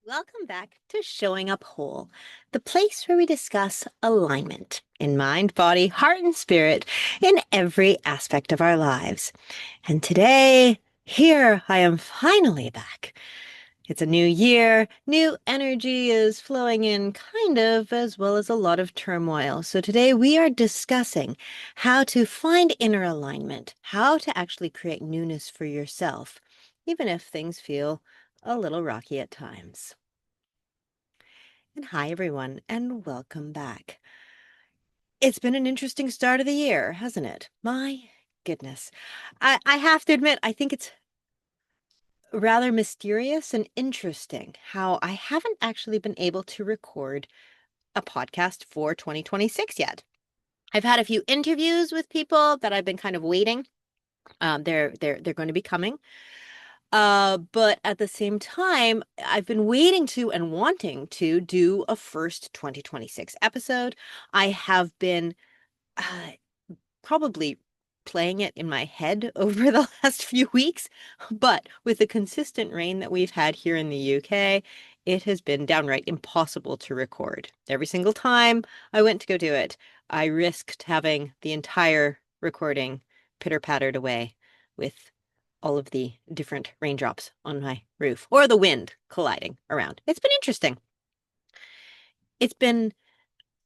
Welcome back to Showing Up Whole, the place where we discuss alignment in mind, body, heart, and spirit in every aspect of our lives. And today, here I am finally back. It's a new year, new energy is flowing in kind of, as well as a lot of turmoil. So today we are discussing how to find inner alignment, how to actually create newness for yourself, even if things feel a little rocky at times. And hi, everyone, and welcome back. It's been an interesting start of the year, hasn't it? My goodness. I have to admit, I think it's rather mysterious and interesting how I haven't actually been able to record a podcast for 2026 yet. I've had a few interviews with people that I've been kind of waiting. They're going to be coming. But at the same time, I've been waiting to and wanting to do a first 2026 episode. I have been uh, probably playing it in my head over the last few weeks, but with the consistent rain that we've had here in the UK, it has been downright impossible to record. Every single time I went to go do it, I risked having the entire recording pitter-pattered away with all of the different raindrops on my roof or the wind colliding around. It's been interesting. It's been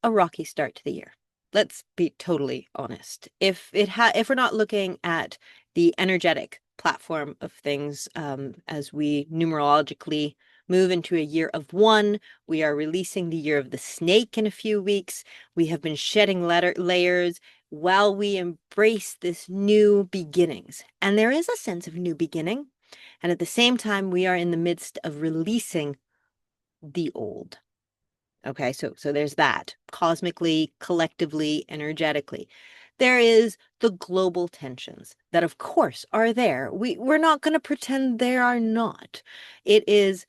a rocky start to the year. Let's be totally honest. If we're not looking at the energetic platform of things, as we numerologically move into a year of one, we are releasing the year of the snake in a few weeks. We have been shedding layers while we embrace this new beginnings. And there is a sense of new beginning. And at the same time, we are in the midst of releasing the old. Okay, so there's that cosmically, collectively, energetically. There is the global tensions that, of course, are there. We're not going to pretend they are not. It is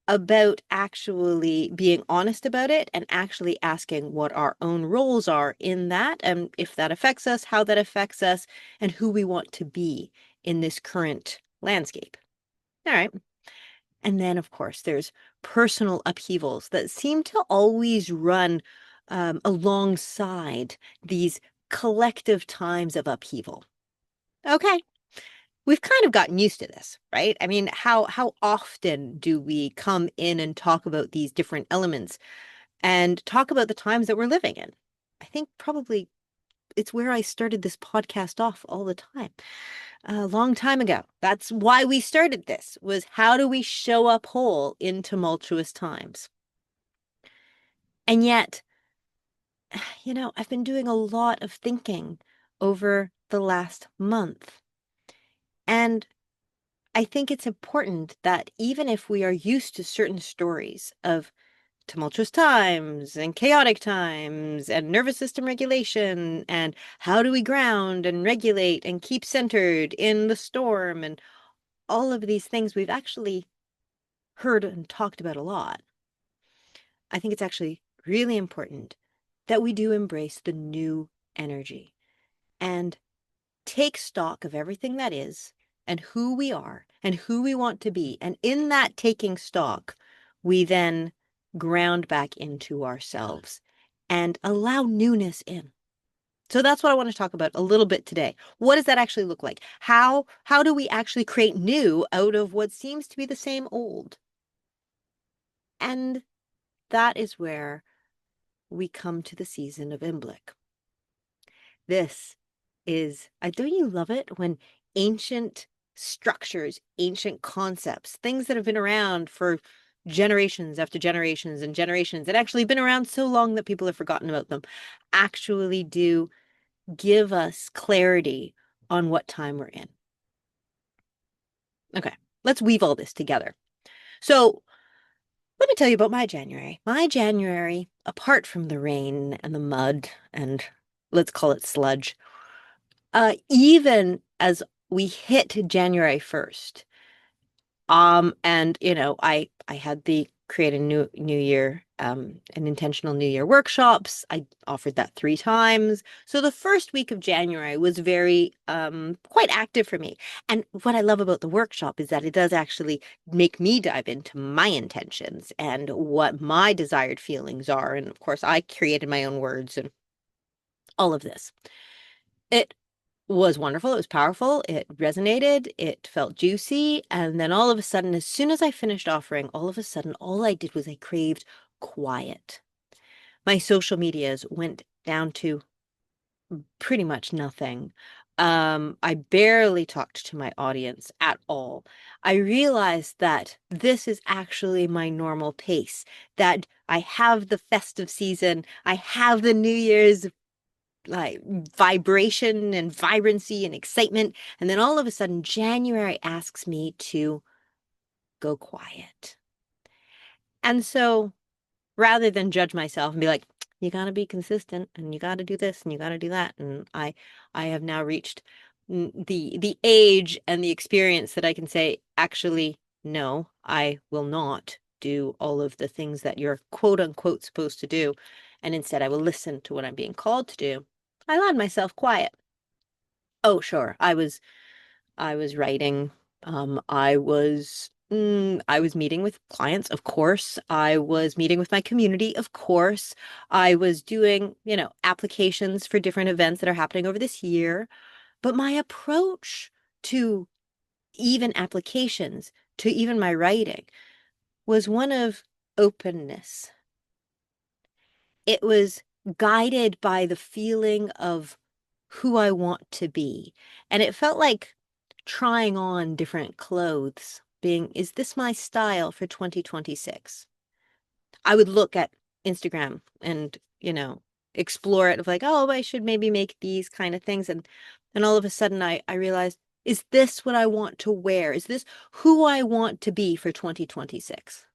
about actually being honest about it and actually asking what our own roles are in that, and if that affects us, how that affects us, and who we want to be in this current landscape. All right. And then, of course, there's personal upheavals that seem to always run alongside these collective times of upheaval. Okay, we've kind of gotten used to this, right? I mean, how often do we come in and talk about these different elements and talk about the times that we're living in? I think probably it's where I started this podcast off all the time a long time ago. That's why we started this, was how do we show up whole in tumultuous times? And yet, I've been doing a lot of thinking over the last month. And I think it's important that even if we are used to certain stories of tumultuous times and chaotic times and nervous system regulation and how do we ground and regulate and keep centered in the storm and all of these things we've actually heard and talked about a lot. I think it's actually really important that we do embrace the new energy and take stock of everything that is and who we are and who we want to be. And in that taking stock, we then ground back into ourselves and allow newness in. So that's what I want to talk about a little bit today. What does that actually look like? How do we actually create new out of what seems to be the same old? And that is where we come to the season of Imbolc. This is, don't you love it when ancient structures, ancient concepts, things that have been around for generations after generations and generations, and actually been around so long that people have forgotten about them, actually do give us clarity on what time we're in. Okay, let's weave all this together. So let me tell you about my January. My January, apart from the rain and the mud and let's call it sludge, even as we hit January 1st, and I had the create a new year, an intentional New Year workshops. I offered that 3 times. So the first week of January was very quite active for me. And what I love about the workshop is that it does actually make me dive into my intentions and what my desired feelings are. And of course, I created my own words and all of this. It was wonderful. It was powerful. It resonated. It felt juicy. And then all of a sudden, as soon as I finished offering, all of a sudden, all I did was I craved quiet. My social medias went down to pretty much nothing. I barely talked to my audience at all. I realized that this is actually my normal pace, that I have the festive season, I have the New Year's like vibration and vibrancy and excitement. And then all of a sudden, January asks me to go quiet. And so rather than judge myself and be like, you got to be consistent and you got to do this and you got to do that. And I have now reached the age and the experience that I can say, actually, no, I will not do all of the things that you're quote unquote supposed to do. And instead, I will listen to what I'm being called to do. I allowed myself quiet. Oh, sure. I was writing. I was meeting with clients, of course. I was meeting with my community, of course. I was doing, applications for different events that are happening over this year. But my approach to even applications, to even my writing, was one of openness. It was guided by the feeling of who I want to be. And it felt like trying on different clothes, being, is this my style for 2026? I would look at Instagram and, explore it of like, oh, I should maybe make these kind of things. And all of a sudden I realized, is this what I want to wear? Is this who I want to be for 2026?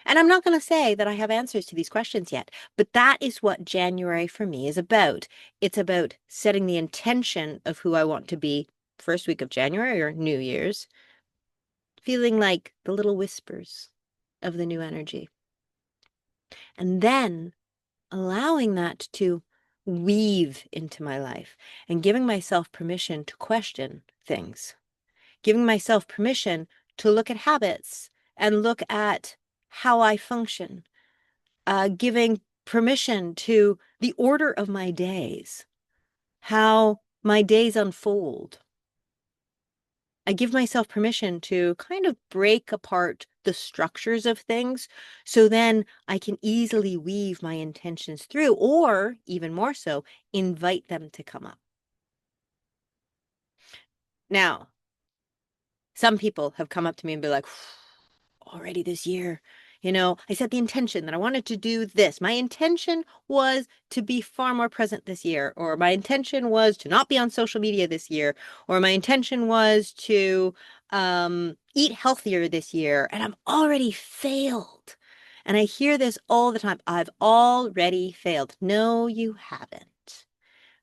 And I'm not going to say that I have answers to these questions yet, but that is what January for me is about. It's about setting the intention of who I want to be first week of January or New Year's, feeling like the little whispers of the new energy. And then allowing that to weave into my life and giving myself permission to question things, giving myself permission to look at habits and look at how I function, giving permission to the order of my days, how my days unfold. I give myself permission to kind of break apart the structures of things so then I can easily weave my intentions through, or even more so, invite them to come up. Now, some people have come up to me and be like, already this year, I set the intention that I wanted to do this. My intention was to be far more present this year, or my intention was to not be on social media this year, or my intention was to eat healthier this year, and I'm already failed. And I hear this all the time. I've already failed. No, you haven't.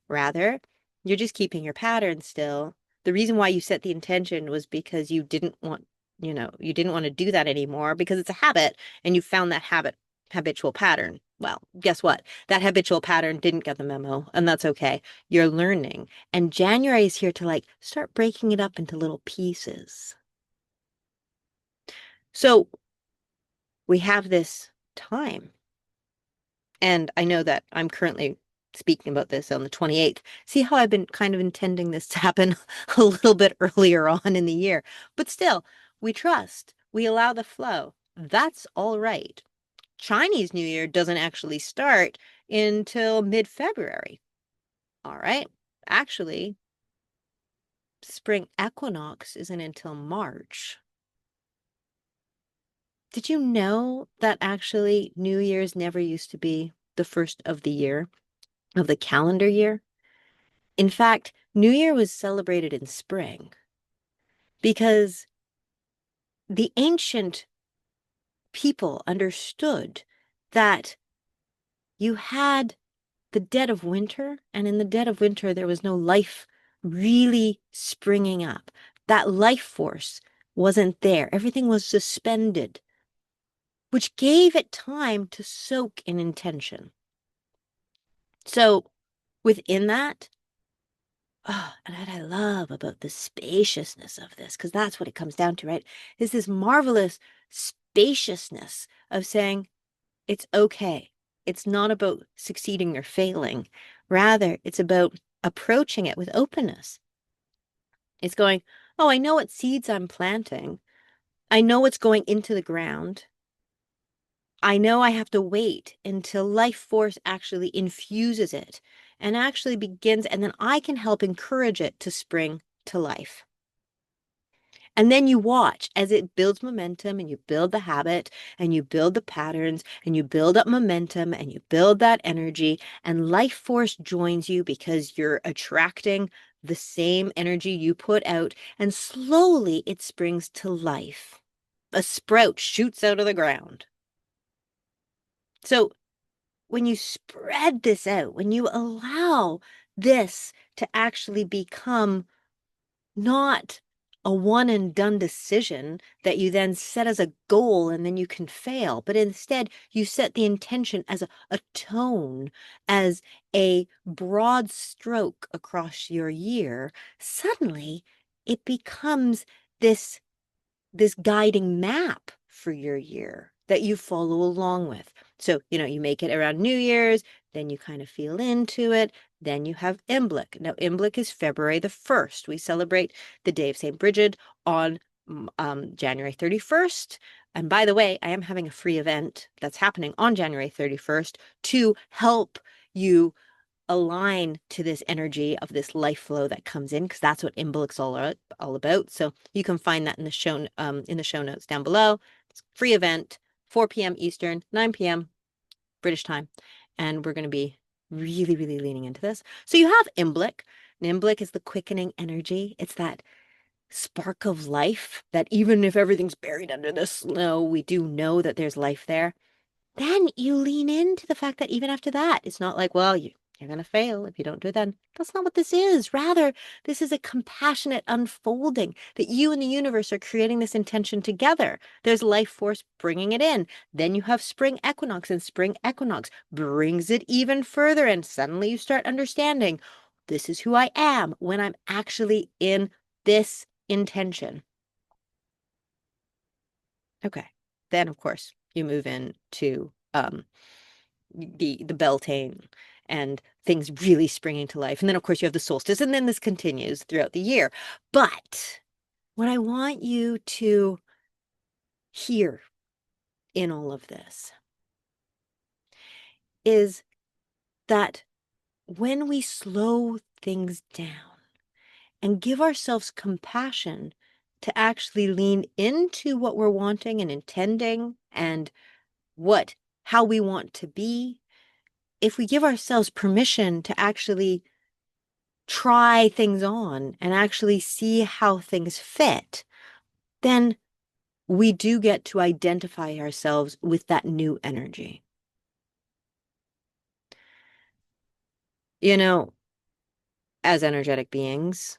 Rather, you're just keeping your pattern still. The reason why you set the intention was because you didn't want, you didn't want to do that anymore because it's a habit and you found that habitual pattern. Well, guess what? That habitual pattern didn't get the memo, and that's okay. You're learning. And January is here to like start breaking it up into little pieces. So we have this time. And I know that I'm currently speaking about this on the 28th. See how I've been kind of intending this to happen a little bit earlier on in the year. But still, we trust, we allow the flow. That's all right. Chinese New Year doesn't actually start until mid-February. All right. Actually, spring equinox isn't until March. Did you know that actually New Year's never used to be the first of the year, of the calendar year? In fact, New Year was celebrated in spring because the ancient people understood that you had the dead of winter, and in the dead of winter, there was no life really springing up. That life force wasn't there. Everything was suspended. which gave it time to soak in intention. So within that, oh, and what I love about the spaciousness of this, because that's what it comes down to, right? Is this marvelous spaciousness of saying, it's okay. It's not about succeeding or failing. Rather, it's about approaching it with openness. It's going, oh, I know what seeds I'm planting. I know what's going into the ground. I know I have to wait until life force actually infuses it and actually begins, and then I can help encourage it to spring to life. And then you watch as it builds momentum and you build the habit and you build the patterns and you build up momentum and you build that energy, and life force joins you because you're attracting the same energy you put out, and slowly it springs to life. A sprout shoots out of the ground. So when you spread this out, when you allow this to actually become not a one and done decision that you then set as a goal and then you can fail, but instead you set the intention as a tone, as a broad stroke across your year, suddenly it becomes this guiding map for your year that you follow along with. So, you make it around New Year's, then you kind of feel into it. Then you have Imbolc. Now, Imbolc is February the 1st. We celebrate the Day of St. Bridget on January 31st. And by the way, I am having a free event that's happening on January 31st to help you align to this energy of this life flow that comes in, because that's what Imbolc's all about. So you can find that in the show notes down below. It's a free event, 4 p.m. Eastern, 9 p.m. British time, and we're going to be really, really leaning into this. So you have Imbolc. And Imbolc is the quickening energy. It's that spark of life that even if everything's buried under the snow, we do know that there's life there. Then you lean into the fact that even after that, it's not like, well, you're going to fail if you don't do it then. That's not what this is. Rather, this is a compassionate unfolding that you and the universe are creating this intention together. There's life force bringing it in. Then you have spring equinox, and spring equinox brings it even further. And suddenly you start understanding this is who I am when I'm actually in this intention. Okay. Then, of course, you move into the Beltane and things really springing to life. And then, of course, you have the solstice, and then this continues throughout the year. But what I want you to hear in all of this is that when we slow things down and give ourselves compassion to actually lean into what we're wanting and intending and how we want to be, if we give ourselves permission to actually try things on and actually see how things fit, then we do get to identify ourselves with that new energy. As energetic beings,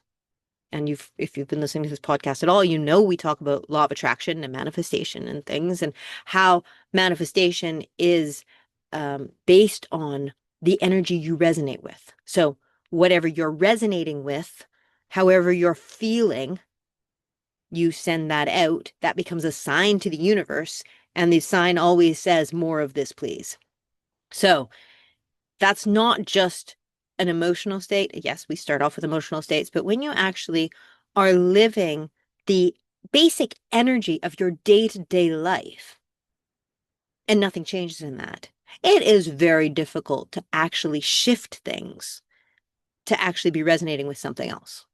and if you've been listening to this podcast at all, we talk about law of attraction and manifestation and things, and how manifestation is based on the energy you resonate with. So whatever you're resonating with, however you're feeling, you send that out. That becomes a sign to the universe, and the sign always says, more of this, please. So that's not just an emotional state. Yes, we start off with emotional states, but when you actually are living the basic energy of your day-to-day life and nothing changes in that, it is very difficult to actually shift things to actually be resonating with something else.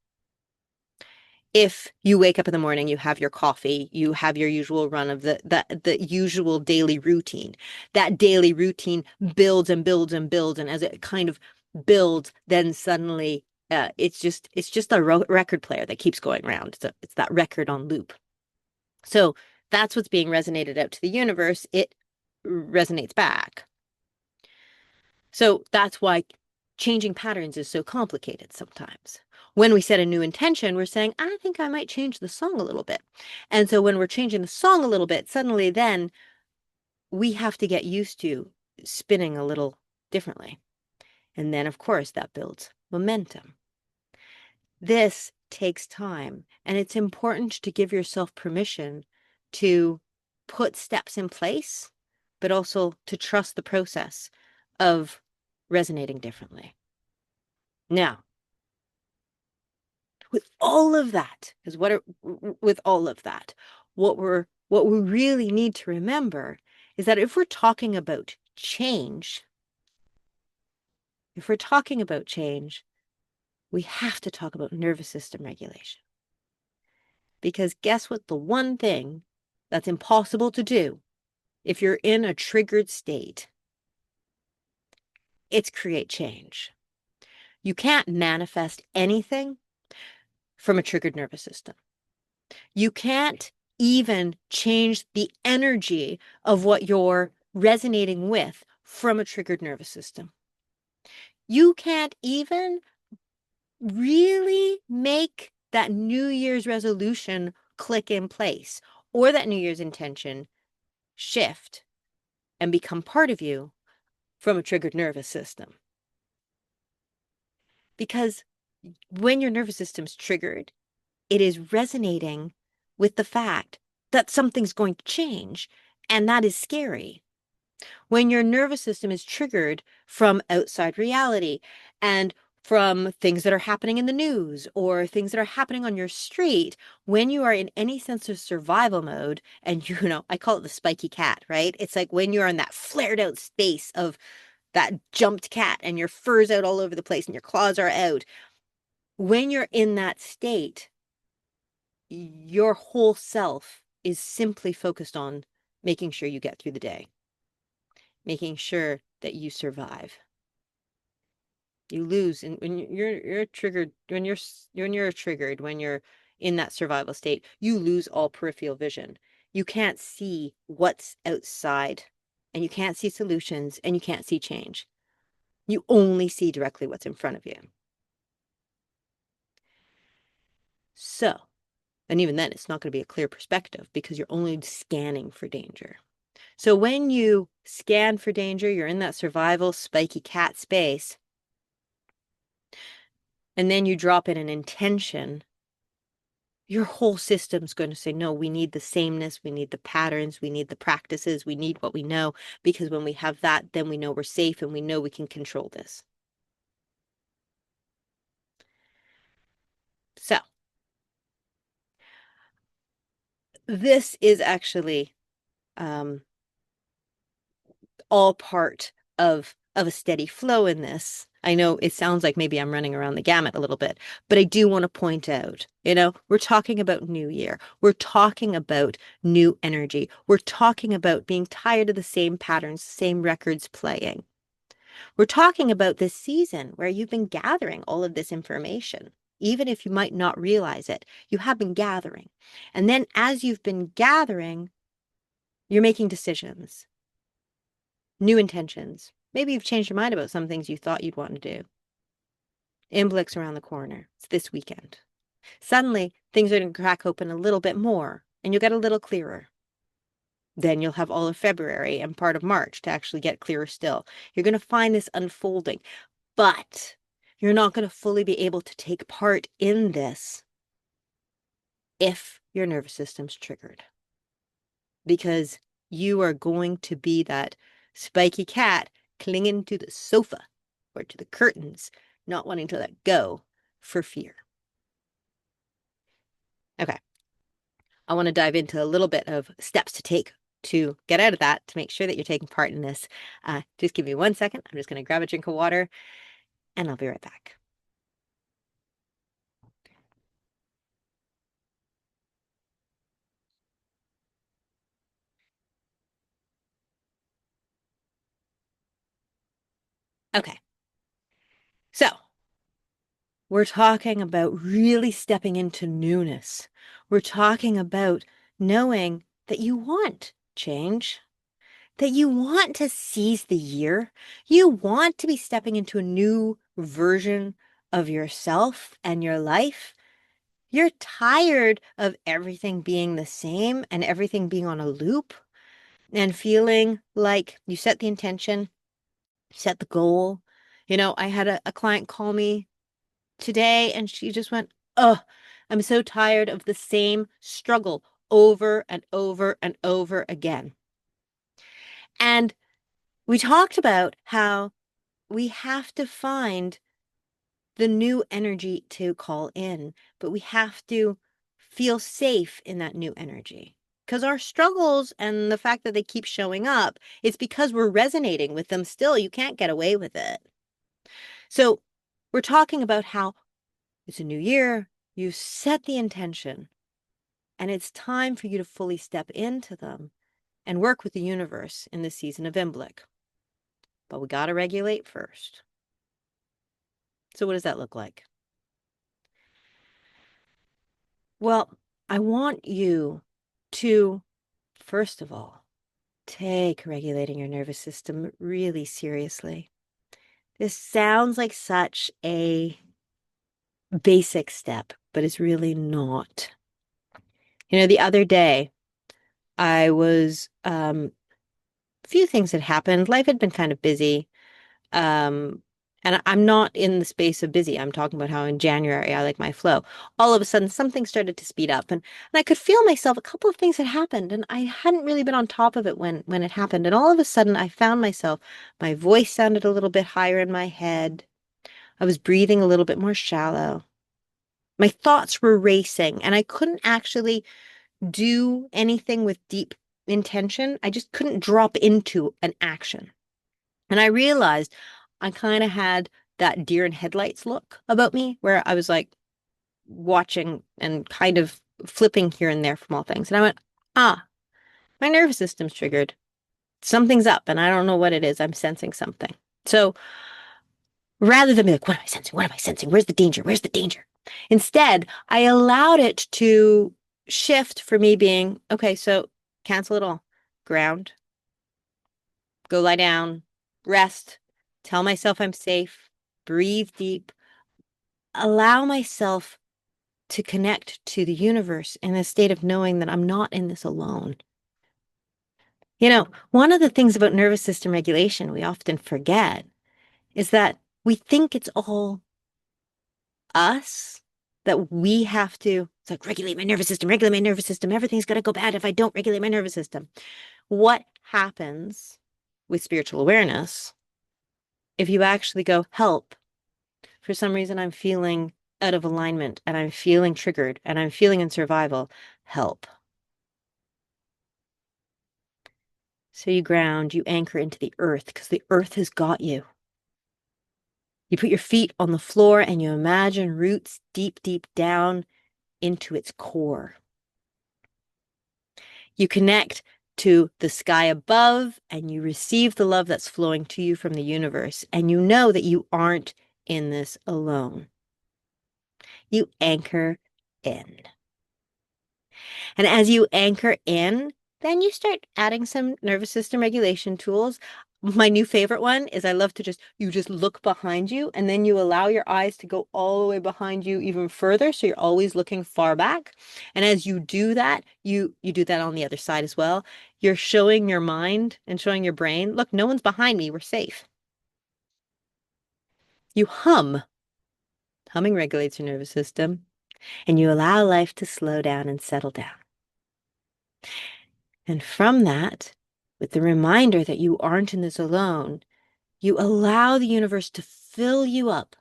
If you wake up in the morning, you have your coffee, you have your usual run of the usual daily routine. That daily routine builds and builds and builds, and as it kind of builds, then suddenly it's just a record player that keeps going around. It's that record on loop. So that's what's being resonated out to the universe. It resonates back. So that's why changing patterns is so complicated sometimes. When we set a new intention, we're saying, I think I might change the song a little bit. And so when we're changing the song a little bit, suddenly then we have to get used to spinning a little differently. And then, of course, that builds momentum. This takes time, and it's important to give yourself permission to put steps in place, but also to trust the process of resonating differently. Now, with all of that, with all of that, what we really need to remember is that if we're talking about change, we have to talk about nervous system regulation. Because guess what? The one thing that's impossible to do if you're in a triggered state, it's create change. You can't manifest anything from a triggered nervous system. You can't even change the energy of what you're resonating with from a triggered nervous system. You can't even really make that New Year's resolution click in place or that New Year's intention shift and become part of you from a triggered nervous system. Because when your nervous system's triggered, it is resonating with the fact that something's going to change, and that is scary. When your nervous system is triggered from outside reality and from things that are happening in the news or things that are happening on your street, when you are in any sense of survival mode, and I call it the spiky cat, right? It's like when you're in that flared out space of that jumped cat and your fur's out all over the place and your claws are out. When you're in that state, your whole self is simply focused on making sure you get through the day, making sure that you survive. You lose, and when you're triggered, when you're triggered, when you're in that survival state, you lose all peripheral vision. You can't see what's outside, and you can't see solutions, and you can't see change. You only see directly what's in front of you. So, and even then, it's not going to be a clear perspective because you're only scanning for danger. So when you scan for danger, you're in that survival spiky cat space, and then you drop in an intention, your whole system's going to say, no, we need the sameness, we need the patterns, we need the practices, we need what we know, because when we have that, then we know we're safe and we know we can control this. So this is actually all part of a steady flow in this. I know it sounds like maybe I'm running around the gamut a little bit, but I do want to point out, we're talking about New Year. We're talking about new energy. We're talking about being tired of the same patterns, same records playing. We're talking about this season where you've been gathering all of this information. Even if you might not realize it, you have been gathering. And then as you've been gathering, you're making decisions, new intentions. Maybe you've changed your mind about some things you thought you'd want to do. Imbolc's around the corner. It's this weekend. Suddenly, things are going to crack open a little bit more, and you'll get a little clearer. Then you'll have all of February and part of March to actually get clearer still. You're going to find this unfolding, but you're not going to fully be able to take part in this if your nervous system's triggered. Because you are going to be that spiky cat clinging to the sofa or to the curtains, not wanting to let go for fear. Okay. I want to dive into a little bit of steps to take to get out of that, to make sure that you're taking part in this. Just give me 1 second. I'm just going to grab a drink of water and I'll be right back. Okay. So we're talking about really stepping into newness. We're talking about knowing that you want change, that you want to seize the year. You want to be stepping into a new version of yourself and your life. You're tired of everything being the same and everything being on a loop. and feeling like you set the intention, set the goal. I had a client call me today and she just went, "Oh, I'm so tired of the same struggle over and over and over again." And we talked about how we have to find the new energy to call in, but we have to feel safe in that new energy. Because our struggles and the fact that they keep showing up, it's because we're resonating with them still. You can't get away with it. So we're talking about how it's a new year, you set the intention, and it's time for you to fully step into them and work with the universe in this season of Imbolc. But we got to regulate first. So what does that look like? Well, I want you to, first of all, take regulating your nervous system really seriously. This sounds like such a basic step, but it's really not. The other day, I was, a few things had happened. Life had been kind of busy. And I'm not in the space of busy. I'm talking about how in January I like my flow. All of a sudden, something started to speed up, and I could feel myself. A couple of things had happened, and I hadn't really been on top of it when it happened. And all of a sudden, I found myself. My voice sounded a little bit higher in my head. I was breathing a little bit more shallow. My thoughts were racing, and I couldn't actually do anything with deep intention. I just couldn't drop into an action. And I realized I kind of had that deer in headlights look about me, where I was like watching and kind of flipping here and there from all things. And I went, my nervous system's triggered. Something's up, and I don't know what it is. I'm sensing something. So rather than be like, what am I sensing? What am I sensing? Where's the danger? Where's the danger? Instead, I allowed it to shift for me being, okay, so cancel it all. Ground, go lie down, rest, tell myself I'm safe, breathe deep, allow myself to connect to the universe in a state of knowing that I'm not in this alone. One of the things about nervous system regulation we often forget is that we think it's all us, that we have to, it's like, regulate my nervous system, regulate my nervous system. Everything's going to go bad if I don't regulate my nervous system. What happens with spiritual awareness if you actually go, help, for some reason I'm feeling out of alignment and I'm feeling triggered and I'm feeling in survival, help. So you ground, you anchor into the earth because the earth has got you. You put your feet on the floor and you imagine roots deep, deep down into its core. You connect to the sky above and you receive the love that's flowing to you from the universe. And you know that you aren't in this alone. You anchor in. And as you anchor in, then you start adding some nervous system regulation tools. My new favorite one is I love to you just look behind you and then you allow your eyes to go all the way behind you even further. So you're always looking far back. And as you do that, you do that on the other side as well. You're showing your mind and showing your brain, look, no one's behind me. We're safe. You hum. Humming regulates your nervous system and you allow life to slow down and settle down. And from that, with the reminder that you aren't in this alone, you allow the universe to fill you up.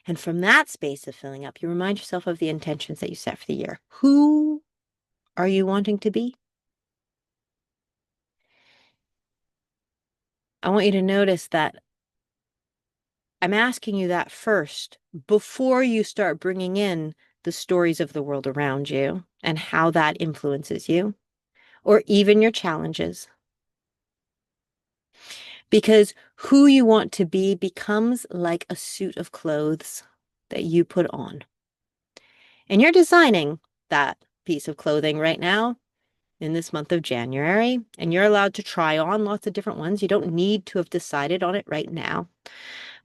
And from that space of filling up, you remind yourself of the intentions that you set for the year. Who are you wanting to be? I want you to notice that I'm asking you that first before you start bringing in the stories of the world around you and how that influences you, or even your challenges. Because who you want to be becomes like a suit of clothes that you put on. And you're designing that piece of clothing right now in this month of January, and you're allowed to try on lots of different ones. You don't need to have decided on it right now.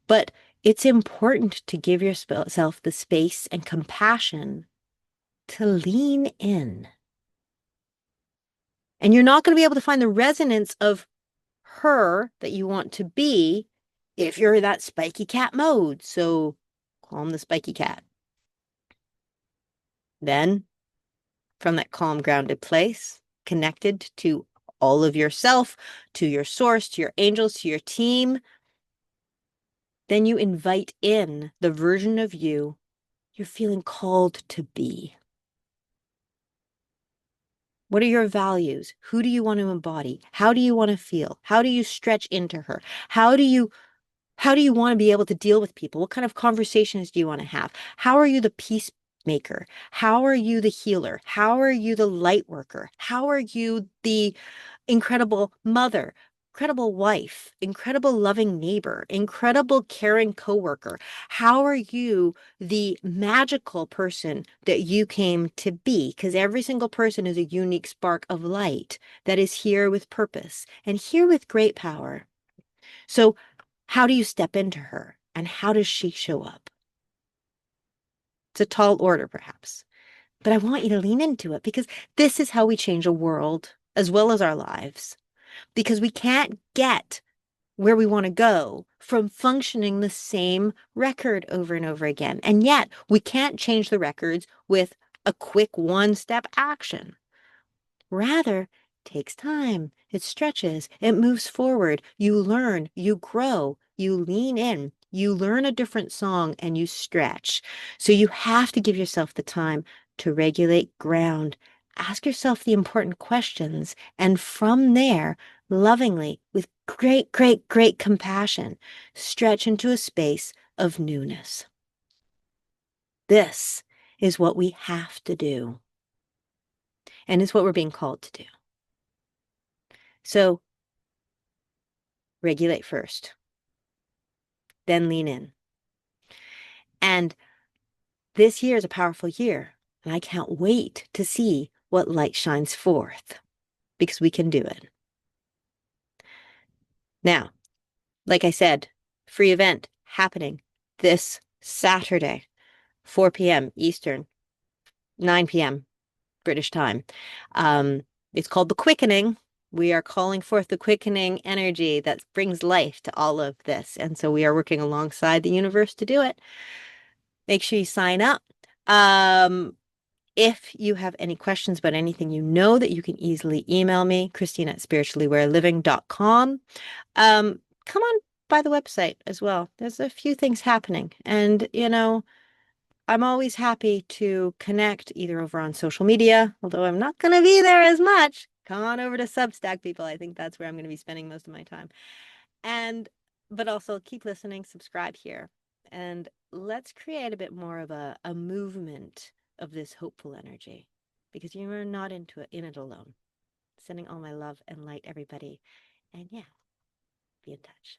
But it's important to give yourself the space and compassion to lean in. And you're not going to be able to find the resonance of her that you want to be if you're in that spiky cat mode. So calm the spiky cat. Then, from that calm, grounded place, connected to all of yourself, to your source, to your angels, to your team, then you invite in the version of you you're feeling called to be. What are your values? Who do you want to embody? How do you want to feel? How do you stretch into her? How do you want to be able to deal with people? What kind of conversations do you want to have? How are you the peacemaker? How are you the healer? How are you the light worker? How are you the incredible mother, incredible wife, incredible loving neighbor, incredible caring coworker? How are you the magical person that you came to be? Because every single person is a unique spark of light that is here with purpose and here with great power. So how do you step into her and how does she show up? It's a tall order, perhaps, but I want you to lean into it because this is how we change a world as well as our lives. Because we can't get where we want to go from functioning the same record over and over again. And yet we can't change the records with a quick one-step action. Rather, takes time. It stretches. It moves forward. You learn, you grow, you lean in, you learn a different song and you stretch. So you have to give yourself the time to regulate, ground, ask yourself the important questions. And from there, lovingly, with great, great, great compassion, stretch into a space of newness. This is what we have to do. And it's what we're being called to do. So regulate first, then lean in. And this year is a powerful year, and I can't wait to see what light shines forth because we can do it. Now, like I said, free event happening this Saturday, 4 p.m. Eastern, 9 p.m. British time. It's called The Quickening. We are calling forth the quickening energy that brings life to all of this. And so we are working alongside the universe to do it. Make sure you sign up. If you have any questions about anything you know that you can easily email me, Christina at spirituallyawareliving.com. Come on by the website as well. There's a few things happening. And, I'm always happy to connect either over on social media, although I'm not going to be there as much. Come on over to Substack, people. I think that's where I'm going to be spending most of my time. But also keep listening, subscribe here, and let's create a bit more of a movement of this hopeful energy because you are not in it alone. Sending all my love and light, everybody. And yeah, be in touch.